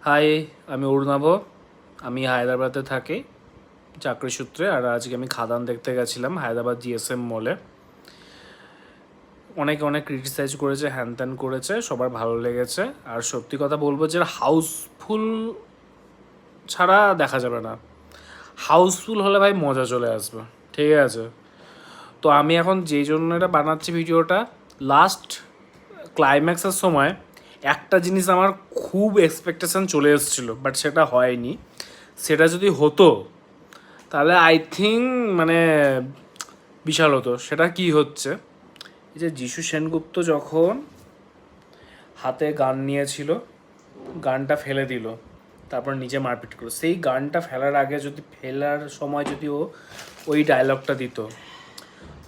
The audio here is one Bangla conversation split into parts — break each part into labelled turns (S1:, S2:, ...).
S1: হাই, আমি অরুণাভ। আমি হায়দ্রাবাদে থাকি চাকরি সূত্রে। আর আজকে আমি খাদান দেখতে গেছিলাম হায়দ্রাবাদ জিএসএম মলে। অনেকে অনেক ক্রিটিসাইজ করেছে, হ্যান ত্যান করেছে, সবার ভালো লেগেছে। আর সত্যি কথা বলবো যে হাউসফুল ছাড়া দেখা যাবে না। হাউসফুল হলে ভাই মজা চলে আসবে, ঠিক আছে? তো আমি এখন যেই জন্য এটা বানাচ্ছি ভিডিওটা, লাস্ট ক্লাইম্যাক্সের সময় একটা জিনিস আমার খুব এক্সপেকটেশন চলে এসেছিলো, বাট সেটা হয়নি। সেটা যদি হতো তাহলে আই থিঙ্ক মানে বিশাল হতো। সেটা কি হচ্ছে, এই যে যিশু সেনগুপ্ত যখন হাতে গান নিয়েছিল, গানটা ফেলে দিল, তারপর নিজে মারপিট করলো, সেই গানটা ফেলার আগে যদি ফেলার সময় যদি ও ওই ডায়লগটা দিত,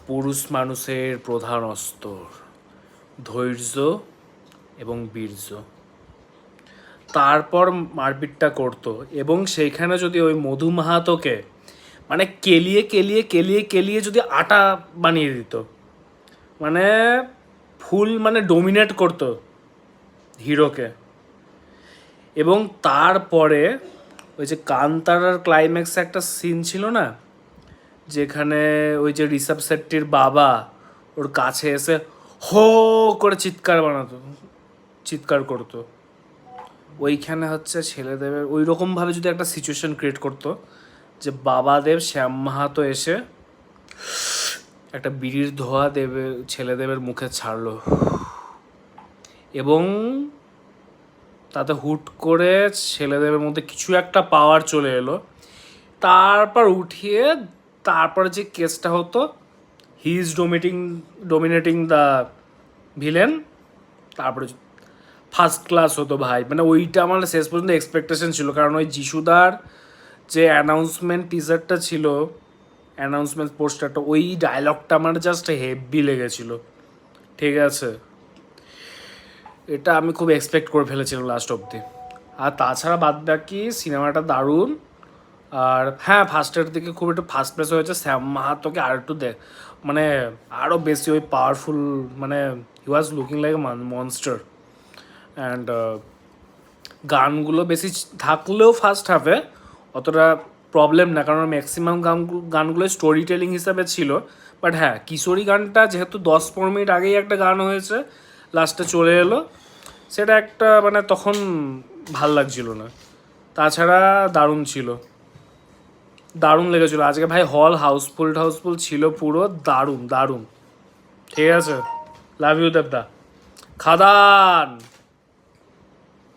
S1: পুরুষ মানুষের প্রধান অস্ত্র ধৈর্য এবং বীর্য, তারপর মারপিটটা করতো। এবং সেইখানে যদি ওই মধু মাহাতোকে মানে কেলিয়ে কেলিয়ে কেলিয়ে কেলিয়ে যদি আটা বানিয়ে দিত, মানে ফুল মানে ডোমিনেট করতো হিরোকে। এবং তারপরে ওই যে কান্তারার ক্লাইম্যাক্সে একটা সিন ছিল না, যেখানে ওই যে ঋষভ শেট্টির বাবা ওর কাছে এসে হো করে চিৎকার করতো, ওইখানে হচ্ছে ছেলেদেবের ওই রকমভাবে যদি একটা সিচুয়েশন ক্রিয়েট করতো যে বাবাদেব শ্যাম মাহাতো এসে একটা বিড়ির ধোয়া দেবে ছেলেদেবের মুখে ছাড়লো, এবং তাতে হুট করে ছেলেদেবের মধ্যে কিছু একটা পাওয়ার চলে এলো, তারপর উঠিয়ে তারপর যে কেসটা হতো, he is dominating the villain, তারপরে ফার্স্ট ক্লাস হতো ভাই। মানে ওইটা আমার শেষ পর্যন্ত এক্সপেকটেশন ছিল, কারণ ওই যিশুদার যে অ্যানাউন্সমেন্ট টিজারটা ছিল, অ্যানাউন্সমেন্ট পোস্টারটা, ওই ডায়লগটা আমার জাস্ট হেভি লেগেছিলো, ঠিক আছে? এটা আমি খুব এক্সপেক্ট করে ফেলেছিলাম লাস্ট অবধি। আর তাছাড়া বাদ বাকি সিনেমাটা দারুণ। আর হ্যাঁ, ফার্স্টের দিকে খুব একটু ফার্স্ট প্লেস হয়েছে শ্যাম মাহাতোকে আর একটু মানে আরও বেশি ওই পাওয়ারফুল, মানে he was looking like monster. And গানগুলো বেশি থাকলেও ফার্স্ট হাফে অতটা প্রবলেম না, কারণ ম্যাক্সিমাম গানগুলো স্টোরি টেলিং হিসাবে ছিল। বাট হ্যাঁ, কিশোরী গানটা যেহেতু 10-15 মিনিট আগেই একটা গান হয়েছে, লাস্টে চলে এলো, সেটা একটা মানে তখন ভাল লাগছিল না। তাছাড়া দারুণ ছিল, দারুণ লেগেছিলো আজকে ভাই। হল হাউসফুল ছিল পুরো, দারুণ দারুণ, ঠিক আছে? লাভ ইউ দেবদা। খাদান।